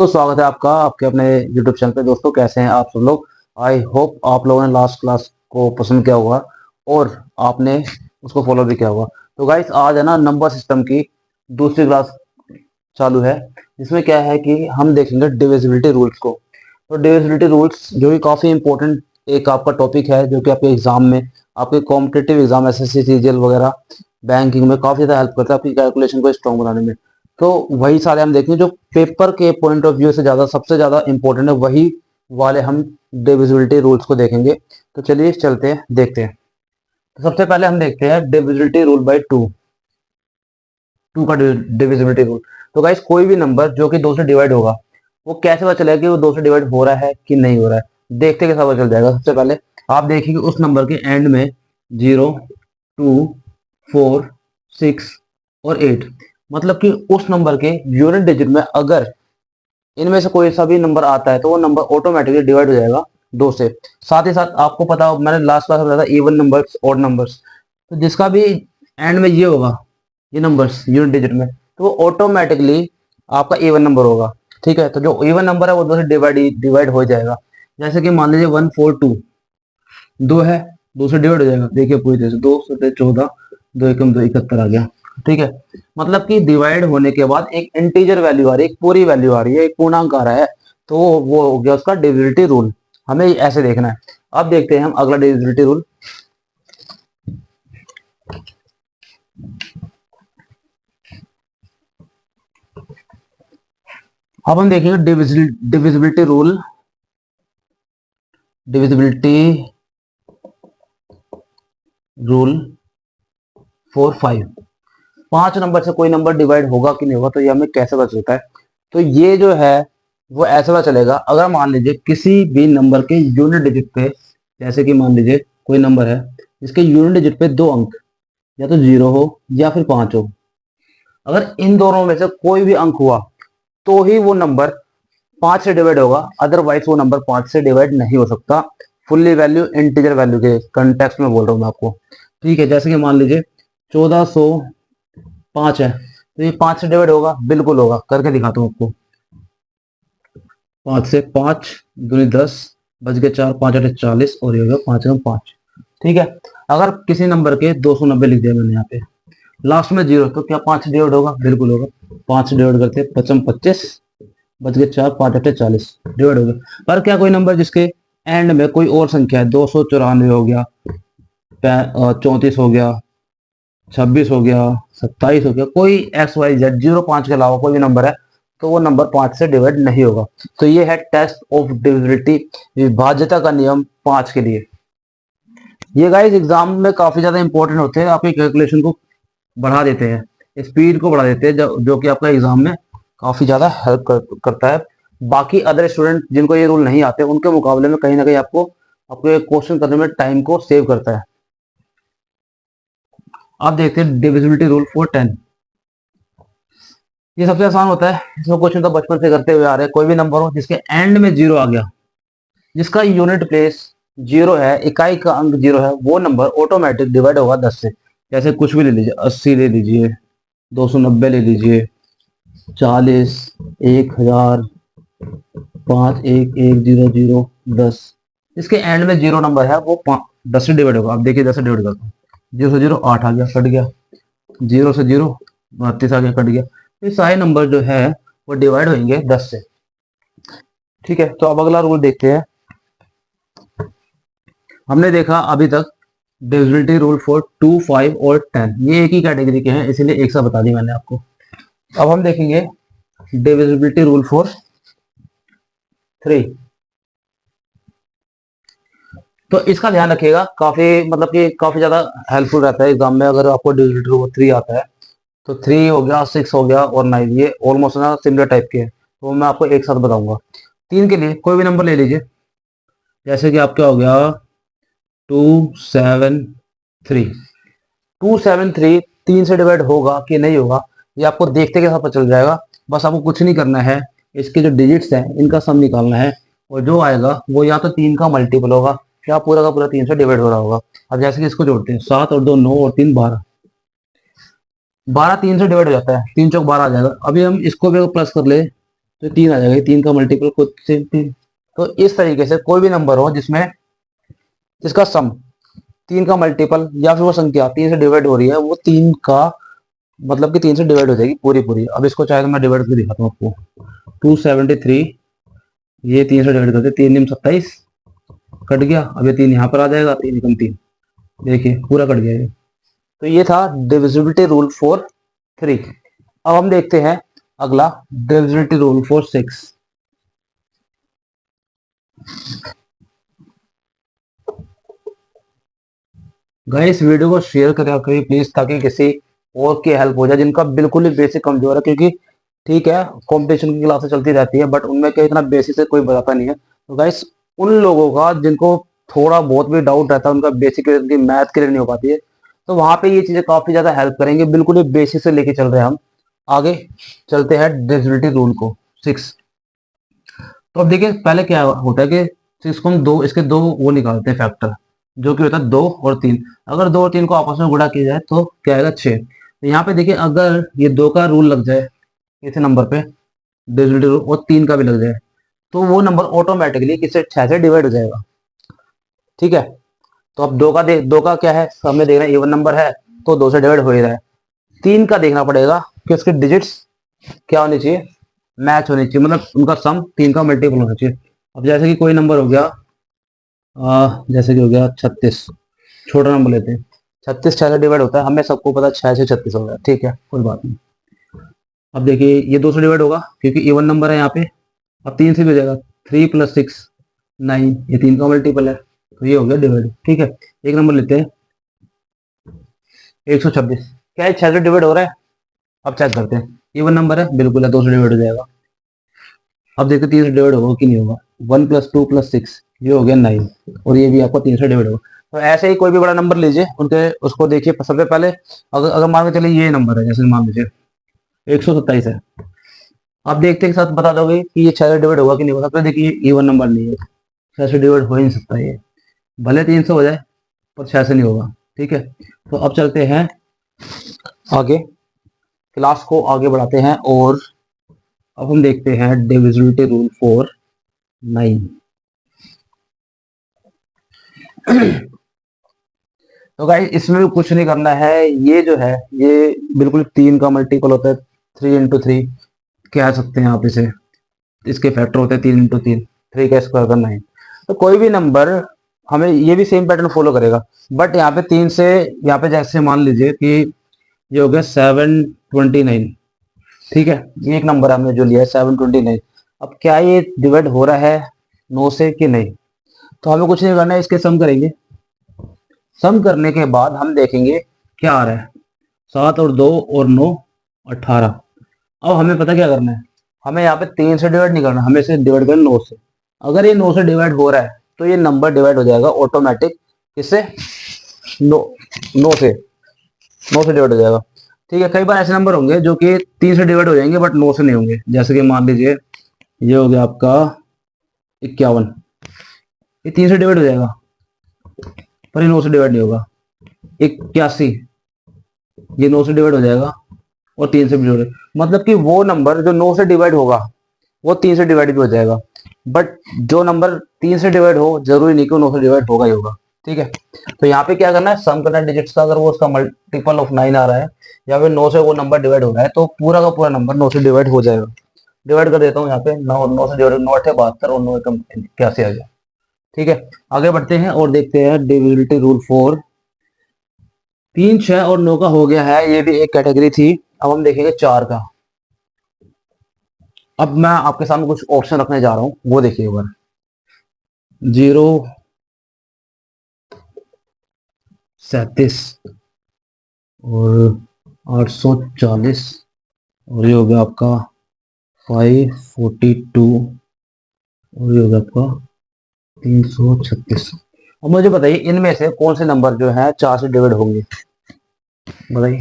दोस्तों स्वागत है आपका आपके अपने YouTube चैनल पे। दोस्तों कैसे हैं आप सब लोग। आई होप आप लोगों ने लास्ट क्लास को पसंद किया होगा और आपने उसको फॉलो भी किया होगा। तो गाइस आज है ना नंबर सिस्टम की दूसरी क्लास चालू है, जिसमें क्या है कि हम देखेंगे डिविजिबिलिटी रूल्स को। तो डिविजिबिलिटी रूल्स जो कि काफ़ी इंपॉर्टेंट एक आपका टॉपिक है, जो कि आपके एग्जाम में, आपके कॉम्पिटेटिव एग्जाम एसएससी सीजीएल वगैरह बैंकिंग में काफ़ी ज़्यादा हेल्प करता है आपकी कैलकुलेशन को स्ट्रॉन्ग बनाने में। तो वही सारे हम देखेंगे जो पेपर के पॉइंट ऑफ व्यू से ज़्यादा सबसे ज़्यादा इंपॉर्टेंट है, वही वाले हम डिविजिबिलिटी रूल्स को देखेंगे। तो चलिए चलते हैं देखते हैं। तो सबसे पहले हम देखते हैं divisibility rule by two. Two का डिविजिबिलिटी रूल। तो गाइस कोई भी नंबर जो कि दो से डिवाइड होगा, वो कैसे पता चलेगा कि वो दो से डिवाइड हो रहा है कि नहीं हो रहा है। देखते कैसे पता चल जाएगा। सबसे पहले आप देखिए कि उस नंबर के एंड में 0, 2, 4, 6 और 8, मतलब कि उस नंबर के यूनिट डिजिट में अगर इनमें से कोई सा भी नंबर आता है तो वो नंबर ऑटोमेटिकली डिवाइड हो जाएगा दो से। साथ ही साथ आपको पता हो, मैंने लास्ट क्लास में बताया था इवन नंबर्स ऑड नंबर्स, तो जिसका भी एंड में ये होगा, ये नंबर्स यूनिट डिजिट में, तो वो ऑटोमेटिकली आपका इवन नंबर होगा। ठीक है, तो जो इवन नंबर है वो दो से डिवाइड हो जाएगा। जैसे कि मान लीजिए 142 दो है, दो से डिवाइड हो जाएगा। देखिए पूरी तरह से 2 14, 2 एकम 2 71 आ गया। ठीक है, मतलब कि डिवाइड होने के बाद एक इंटीजर वैल्यू आ रही है, एक पूरी वैल्यू आ रही है, एक पूर्णांक आ रहा है, तो वो हो गया उसका डिविजिबिलिटी रूल। हमें ऐसे देखना है। अब देखते हैं हम अगला डिविजिबिलिटी रूल। अब हम देखेंगे divisibility rule. Divisibility rule for 5। 5 number से कोई नंबर डिवाइड होगा कि नहीं होगा, तो ये हमें कैसे पता चलता है। तो ये जो है वो ऐसे पता चलेगा, अगर मान लीजिए किसी भी नंबर के यूनिट डिजिट पे, जैसे कि मान लीजिए कोई नंबर है जिसके यूनिट डिजिट पे 2 अंक, या तो 0 हो या फिर 5 हो, अगर इन दोनों में से कोई भी अंक हुआ तो ही वो नंबर 5 से डिवाइड होगा, अदरवाइज वो नंबर 5 से डिवाइड नहीं हो सकता। फुल्ली वैल्यू इंटीजर वैल्यू के कंटेक्स्ट में बोल रहा हूँ मैं आपको। ठीक है, जैसे कि मान लीजिए 1405 है, तो ये 5 से डिवाइड होगा, बिल्कुल होगा। करके दिखाता हूँ आपको। 5 से 5 दूनी 10, बच गए 4, 5 8 40, और ये हो गया 5 एवं 5। ठीक है, अगर किसी नंबर के 290 लिख दिया मैंने यहाँ पे, लास्ट में 0, तो क्या 5 से डिवाइड होगा? बिल्कुल होगा। 5 से डिवाइड करते 55 25, बच गए 4, 5 8 40, डिवाइड हो गया। पर क्या कोई नंबर जिसके एंड में कोई और संख्या है, 294 हो गया, 34 हो गया, 26 हो गया, 27 हो गया, कोई एक्स वाई जेड 0 5 के अलावा कोई भी नंबर है, तो वो नंबर 5 से डिवाइड नहीं होगा। तो ये है टेस्ट ऑफ डिविजिबिलिटी, विभाज्यता का नियम 5 के लिए। ये गाइस एग्जाम में काफी ज्यादा इंपॉर्टेंट होते हैं, आपकी कैलकुलेशन को बढ़ा देते हैं, स्पीड को बढ़ा देते हैं, जो कि आपका एग्जाम में काफी ज्यादा हेल्प करता है। बाकी अदर स्टूडेंट जिनको ये रूल नहीं आते, उनके मुकाबले में कहीं ना कहीं आपको आपके क्वेश्चन करने में टाइम को सेव करता है। आप देखते हैं डिविजिबिलिटी रूल फॉर 10। ये सबसे आसान होता है, इसमें क्वेश्चन तो बचपन से करते हुए आ रहे हैं। कोई भी नंबर हो जिसके एंड में 0 आ गया, जिसका यूनिट प्लेस 0 है, इकाई का अंक 0 है, वो नंबर ऑटोमेटिक डिवाइड होगा 10 से। जैसे कुछ भी ले लीजिए, 80 ले लीजिए, 290 ले लीजिए, 40, 1000, 5 1 1 0 0 10, इसके एंड में 0 नंबर है, वो 10 से डिवाइड होगा। आप देखिए 10 से डिवाइड करता हूँ, 0 से 0 8 आ गया, कट गया। 0 से 0 32 आ गया, कट गया। ये सारे नंबर जो है वो डिवाइड होंगे 10 से। ठीक है, तो अब अगला रूल देखते हैं। हमने देखा अभी तक डिविजिबिलिटी रूल फॉर 2 5 और 10, ये एक ही कैटेगरी के हैं, इसीलिए एक साथ बता दी मैंने आपको। अब हम देखेंगे डिविजिबिलिटी रूल फॉर 3। तो इसका ध्यान रखिएगा, काफी मतलब कि काफी ज्यादा हेल्पफुल रहता है एग्जाम में। अगर आपको डिविजिबिलिटी रूल 3 आता है, तो 3 हो गया, 6 हो गया और 9, ये ऑलमोस्ट ना सिमिलर टाइप के हैं, तो मैं आपको एक साथ बताऊंगा। 3 के लिए कोई भी नंबर ले लीजिए, जैसे कि आपका हो गया 273। 273 3 से डिवाइड होगा कि नहीं होगा, ये आपको देखते के साथ पता चल जाएगा। बस आपको कुछ नहीं करना है, इसके जो डिजिट्स हैं इनका सम निकालना है, और जो आएगा वो या तो 3 का मल्टीपल होगा, या पूरा का पूरा 3 से डिवाइड हो रहा होगा। अब जैसे कि इसको जोड़ते हैं, 7 और 2 9 और 3 12, 12 3 से डिवाइड हो जाता है, 3 चौक 12 आ जाएगा। अभी हम इसको भी प्लस कर ले, तो 3 आ जाएगा, 3 का मल्टीपल खुद से 3। तो इस तरीके से कोई भी नंबर हो जिसमें जिसका सम 3 का मल्टीपल या फिर वो संख्या 3 से डिवाइड हो रही है, वो 3 का मतलब कि 3 से डिवाइड हो जाएगी पूरी पूरी। अब इसको चाहे तो मैं डिवाइड करके दिखाता हूँ आपको। 273, ये 3 से डिवाइड करते, 3 दूनी 27, कट गया। अब ये 3 यहाँ पर आ जाएगा, 3 एकम 3, देखिए पूरा कट गया ये। तो ये था डिविजिबिलिटी रूल फॉर 3। अब हम देखते हैं अगला divisibility rule for 6। Guys video को शेयर करें करिए प्लीज, ताकि किसी और की हेल्प हो जाए जिनका बिल्कुल ही बेसिक कमजोर है। क्योंकि ठीक है, कंपटीशन की क्लासेस चलती रहती है, बट उनमें क्या इतना बेसिक से कोई बताता नहीं है। तो गाइस उन लोगों का जिनको थोड़ा बहुत भी डाउट रहता है, उनका बेसिक उनकी मैथ क्लियर नहीं हो पाती है, तो वहां पे ये चीजें काफी ज्यादा हेल्प करेंगे। बिल्कुल ही बेसिक से लेके चल रहे हैं हम। आगे चलते हैं डिविजिबिलिटी रूल को 6। तो अब देखिए पहले क्या होता है कि 6 को हम दो, इसके दो वो निकालते हैं फैक्टर, जो कि होता है 2 और 3। अगर 2 और 3 को आपस में गुणा किया जाए तो क्या आएगा 6। तो यहाँ पे देखिए अगर ये 2 का रूल लग जाए इस नंबर पे, डिविजिबिलिटी रूल, और 3 का भी लग जाए, तो वो नंबर ऑटोमेटिकली किससे 6 से डिवाइड हो जाएगा। ठीक है, तो अब 2 का क्या है, हमने देखना है इवन नंबर है, तो 2 से डिवाइड हो ही रहा है। 3 का देखना पड़ेगा कि उसके डिजिट्स क्या होनी चाहिए, मैच होनी चाहिए, मतलब उनका सम 3 का मल्टीपल होना चाहिए। अब जैसे कि कोई नंबर हो गया, जैसे कि हो गया 36, छोटा नंबर लेते हैं। 36 6 से डिवाइड होता है, हमें सबको पता है 6 से 36 हो गया, ठीक है कोई बात नहीं। अब देखिए ये 2 से डिवाइड होगा क्योंकि इवन नंबर है यहाँ पे। अब 3 से भी हो जाएगा, 3 + 6 9, ये 3 का मल्टीपल है, तो ये हो गया डिवाइड। ठीक है, एक नंबर लेते हैं 126, क्या है 6 से डिवाइड हो रहा है। अब चेक करते हैं, इवन नंबर है, बिल्कुल है, 2 से डिवाइड हो जाएगा। अब देखते 3 से डिवाइड होगा कि नहीं होगा। 1 + 2 + 6, ये हो गया 9, और ये भी आपका 3 से डिवाइड होगा। तो ऐसे ही कोई भी बड़ा नंबर लीजिए, उनके उसको देखिए सबसे पहले। अगर अगर मान के चलिए ये नंबर है, जैसे मान लीजिए 127 है। आप देखते के साथ बता दोगे कि ये 6 से डिवाइड होगा कि नहीं होगा। सबसे देखिए इवन नंबर नहीं है, 6 से डिवाइड हो ही नहीं सकता ये, भले 3 से हो जाए पर 6 से नहीं होगा। ठीक है, तो अब चलते हैं आगे, क्लास को आगे बढ़ाते हैं, और अब हम देखते हैं डिविजिबिलिटी रूल फॉर 9। तो गाइस इसमें भी कुछ नहीं करना है, ये जो है ये बिल्कुल 3 का मल्टीपल होता है, 3 × 3 कह सकते हैं आप इसे। इसके फैक्टर होते हैं 3 × 3, 3 का स्क्वायर करना है। तो कोई भी नंबर हमें ये भी सेम पैटर्न फॉलो करेगा, बट यहाँ पे 3 से, यहाँ पे जैसे मान लीजिए कि ये हो गया 729। ठीक है, ये एक नंबर हमने जो लिया है 729। अब क्या ये डिवाइड हो रहा है 9 से कि नहीं, तो हमें कुछ नहीं करना है, इसके सम करेंगे। सम करने के बाद हम देखेंगे क्या आ रहा है। 7 और 2 और 9 18। अब हमें पता क्या करना है, हमें यहाँ पे 3 से डिवाइड नहीं करना, हमें इसे डिवाइड करना 9 से। अगर ये 9 से डिवाइड हो रहा है तो ये नंबर डिवाइड हो जाएगा ऑटोमेटिक, किससे, 9 से डिवाइड हो जाएगा। ठीक है, कई बार ऐसे नंबर होंगे जो कि 3 से डिवाइड हो जाएंगे बट 9 से नहीं होंगे। जैसे कि मान लीजिए ये हो गया आपका 51, ये 3 से डिवाइड हो जाएगा पर ये 9 से डिवाइड नहीं होगा। 81, ये 9 से डिवाइड हो जाएगा और 3 से भी डिवाइड, मतलब कि वो नंबर जो 9 से डिवाइड होगा वो 3 से डिवाइड भी हो जाएगा। बट जो नंबर 3 से डिवाइड हो, जरूरी नहीं कि वो 9 से डिवाइड होगा ही होगा। ठीक है, तो यहाँ पे क्या करना है, सम करना है डिजिट्स का। अगर वो उसका मल्टीपल ऑफ 9 आ रहा है या फिर 9 से वो नंबर डिवाइड हो रहा है, तो पूरा का पूरा नंबर 9 से डिवाइड हो जाएगा। डिवाइड कर देता हूँ यहाँ पे, 9 से डिवाइड, 9 8 72 और 9 एकम 81 आ गया। ठीक है, आगे बढ़ते हैं और देखते हैं डिविजिबिलिटी रूल फॉर 3 6 और 9 का हो गया है, ये भी एक कैटेगरी थी। अब हम देखेंगे 4 का। अब मैं आपके सामने कुछ ऑप्शन रखने जा रहा हूँ, वो देखिए एक बार। 0 37 और 840, और ये हो गया आपका 542, और ये हो गया आपका 336। अब मुझे बताइए इनमें से कौन से नंबर जो है 4 से डिवाइड होंगे, बताइए।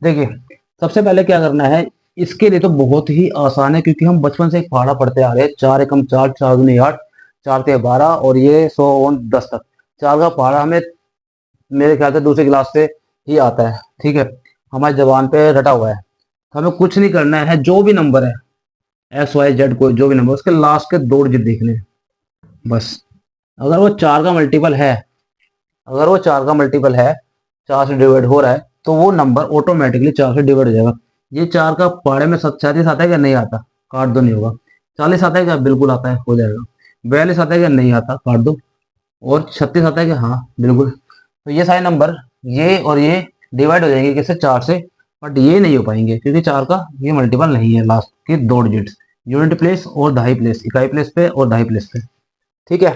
देखिए सबसे पहले क्या करना है, इसके लिए तो बहुत ही आसान है, क्योंकि हम बचपन से एक पहाड़ा पढ़ते आ रहे हैं, 4 एकम 4, 4 दूनी 8, 4 ते 12, और ये 100 और 10 तक। 4 का पहाड़ा हमें मेरे ख्याल से दूसरी क्लास से ही आता है। ठीक है, हमारी जबान पे रटा हुआ है। तो हमें कुछ नहीं करना है, जो भी नंबर है एक्स वाई जेड कोई जो भी नंबर उसके लास्ट के 2 डिजिट देखने हैं, बस। अगर वो 4 का मल्टीपल है, अगर वो 4 का मल्टीपल है, 4 से डिवाइड हो रहा है, तो वो नंबर ऑटोमेटिकली 4 से डिवाइड हो जाएगा। ये 4 का पहाड़े में 37 आता है क्या? नहीं आता, काट दो, नहीं होगा। 40 आता है क्या? बिल्कुल आता है, हो जाएगा। 42 आता है क्या? नहीं आता, काट दो। और 36 आता है क्या? हाँ बिल्कुल। तो ये सारे नंबर, ये और ये डिवाइड हो जाएंगे किससे? 4 से। बट ये नहीं हो पाएंगे क्योंकि 4 का ये मल्टीपल नहीं है लास्ट के 2 डिजिट्स, यूनिट प्लेस और दहाई प्लेस, इकाई प्लेस पे और दहाई प्लेस पे। ठीक है।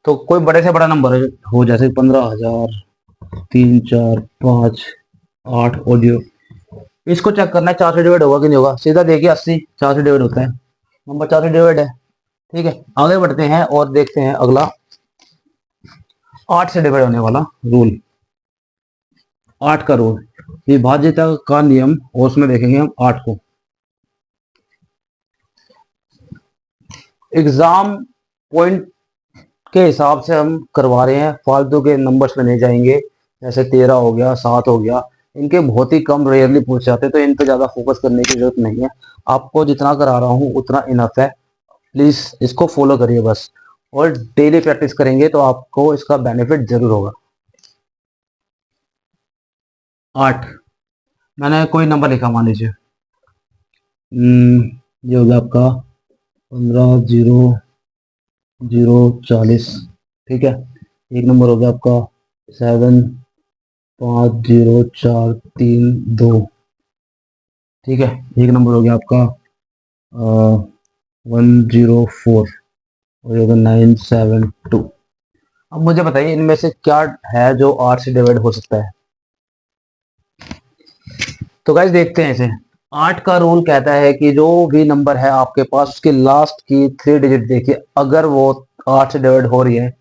तो कोई बड़े से बड़ा नंबर हो, जैसे 15,000, 3, 4, 5, 8 और 0, इसको चेक करना है 4 से डिवाइड होगा कि नहीं होगा। सीधा देखिए 80 4 से डिवाइड होता है, नंबर 4 से डिवाइड है। ठीक है, आगे बढ़ते हैं और देखते हैं अगला 8 से डिवाइड होने वाला रूल। 8 का रूल, विभाज्यता का नियम, और उसमें देखेंगे हम 8 को। एग्जाम पॉइंट के हिसाब से हम करवा रहे हैं, फालतू के नंबर्स में नहीं जाएंगे। जैसे 13 हो गया, 7 हो गया, इनके बहुत ही कम रेयरली पूछ जाते, तो इन पे ज्यादा फोकस करने की जरूरत नहीं है। आपको जितना करा रहा हूँ उतना इनफ है, प्लीज इसको फॉलो करिए बस। और डेली प्रैक्टिस करेंगे तो आपको इसका बेनिफिट जरूर होगा। 8, मैंने कोई नंबर लिखा, मान लीजिए ये हो गया आपका 15,0,0,40। ठीक है, एक नंबर हो गया आपका 7,5,0,4,3,2। ठीक है, एक नंबर हो गया आपका 1,0,4 और ये होगा 9,7,2। अब मुझे बताइए इनमें से क्या है जो 8 से डिवाइड हो सकता है। तो गाइस देखते हैं इसे। 8 का रूल कहता है कि जो भी नंबर है आपके पास, उसके लास्ट की 3 डिजिट देखिए, अगर वो 8 से डिवाइड हो रही है।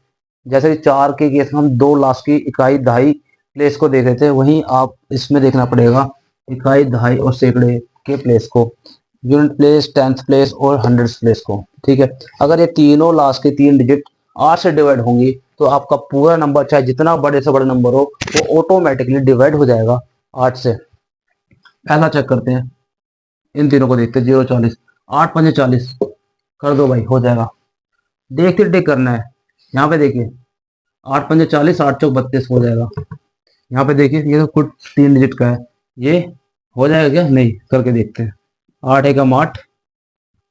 जैसे कि 4 के केस में हम 2 लास्ट की इकाई दहाई प्लेस को देख रहे थे, वहीं आप इसमें देखना पड़ेगा इकाई दहाई और सैकड़े के प्लेस को, यूनिट प्लेस, टेंथ प्लेस और हंड्रेड्स प्लेस को। ठीक है, अगर ये तीनों लास्ट के 3 डिजिट 8 से डिवाइड होंगी तो आपका पूरा नंबर, चाहे जितना बड़े से बड़ा नंबर हो, वो ऑटोमेटिकली डिवाइड हो जाएगा 8 से। ऐसा चेक करते हैं, इन तीनों को देखते हैं। 0, 40, 8 पंजे 40, कर दो भाई, हो जाएगा। देखते टिक करना है। यहाँ पे देखिए 8 पंजे 40, 8 चौक 32 हो जाएगा। यहाँ पे देखिए ये तो कुछ 3 डिजिट का है, ये हो जाएगा क्या? नहीं, करके देखते हैं। 8 एकम 8,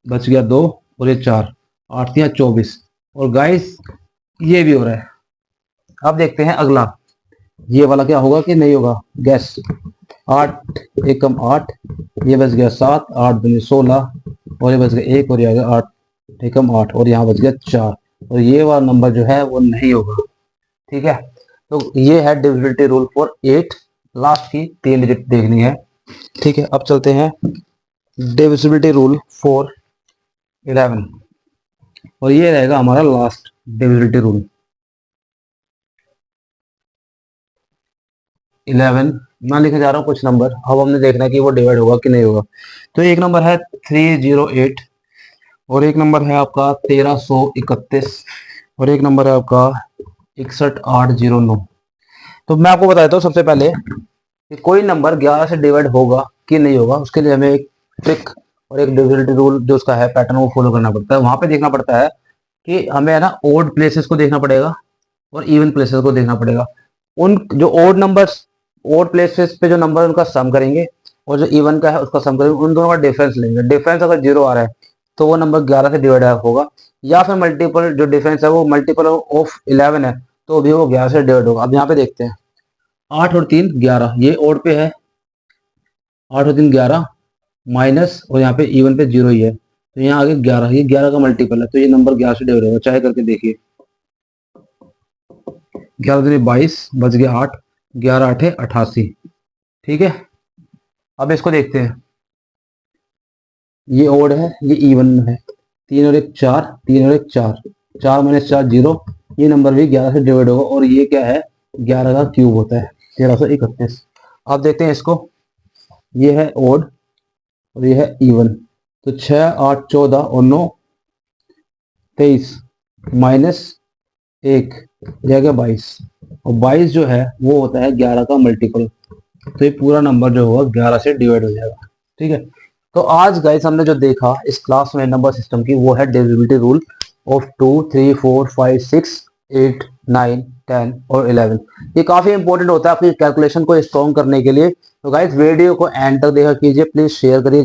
बच गया 2 और ये 4, 8 3 24। और गाइस ये भी हो रहा है। अब देखते हैं अगला, ये वाला क्या होगा कि नहीं होगा, गैस। 8 एकम 8, ये बच गया 7, 8 दूनी 16 और ये बच गया 1 और ये आ गया 8 एकम 8 और यहाँ बच गया 4। और ये वाला नंबर जो है वो नहीं होगा। ठीक है, तो ये है डिविजिबिलिटी रूल फॉर 8, लास्ट की 3 डिजिट देखनी है। ठीक है, अब चलते हैं डिविजिबिलिटी रूल फॉर 11, और ये रहेगा हमारा लास्ट डिविजिबिलिटी रूल। 11 मैं लिखने जा रहा हूँ कुछ नंबर, अब हमने देखना है कि वो डिवाइड होगा कि नहीं होगा। तो एक नंबर है 308, और एक नंबर है आपका 1331, और एक नंबर है आपका 61809। तो मैं आपको बता देता हूँ सबसे पहले कि कोई नंबर 11 से डिवाइड होगा कि नहीं होगा, उसके लिए हमें एक ट्रिक और एक डिविजिबिलिटी रूल जो उसका है पैटर्न, वो फॉलो करना पड़ता है। वहां पे देखना पड़ता है कि हमें है ना ओड प्लेसेस को देखना पड़ेगा और इवन प्लेसेस को देखना पड़ेगा। उन जो ओड नंबर्स, ओड प्लेसेस पे जो नंबर उनका सम करेंगे, और जो इवन का है उसका सम करेंगे, उन दोनों का डिफरेंस लेंगे। डिफरेंस अगर 0 आ रहा है तो वो नंबर 11 से डिवाइड होगा, या फिर मल्टीपल जो डिफरेंस है वो मल्टीपल ऑफ 11 है तो भी वो 11 से डिवाइड होगा। अब यहाँ पे देखते हैं 8 और 3 11, ये ओड पे है, 8 और 3 11 माइनस, और यहाँ पे इवन पे 0 ही है, तो यहाँ आगे 11, ये 11 का मल्टीपल है, तो ये नंबर 11 से डिवाइड होगा, चाहे करके देखिए। 11 दूनी 22, बच गया 8, 11 8 88। ठीक है, अब इसको देखते हैं, ये ओड है, ये इवन है। 3 और 1 4, 3 और 1 4, 4 माइनस 4 0, ये नंबर भी 11 से डिवाइड होगा, और ये क्या है, 11 का क्यूब होता है, 1331। अब देखते हैं इसको, ये है ओड और ये है इवन। तो 6 8 14 और 9 23 माइनस 1, यह गया 22, और 22 जो है वो होता है 11 का मल्टीपल, तो ये पूरा नंबर जो होगा 11 से डिवाइड हो जाएगा। ठीक है, तो आज गाइस हमने जो देखा इस क्लास में नंबर सिस्टम की, वो है डिविजिबिलिटी रूल ऑफ 2, 3, 4, 5, 6, 8, 9, 10 और 11। ये काफी इंपॉर्टेंट होता है आपकी कैलकुलेशन को स्ट्रॉन्ग करने के लिए। तो गाइस वीडियो को एंड तक देखा कीजिए, प्लीज शेयर करिए।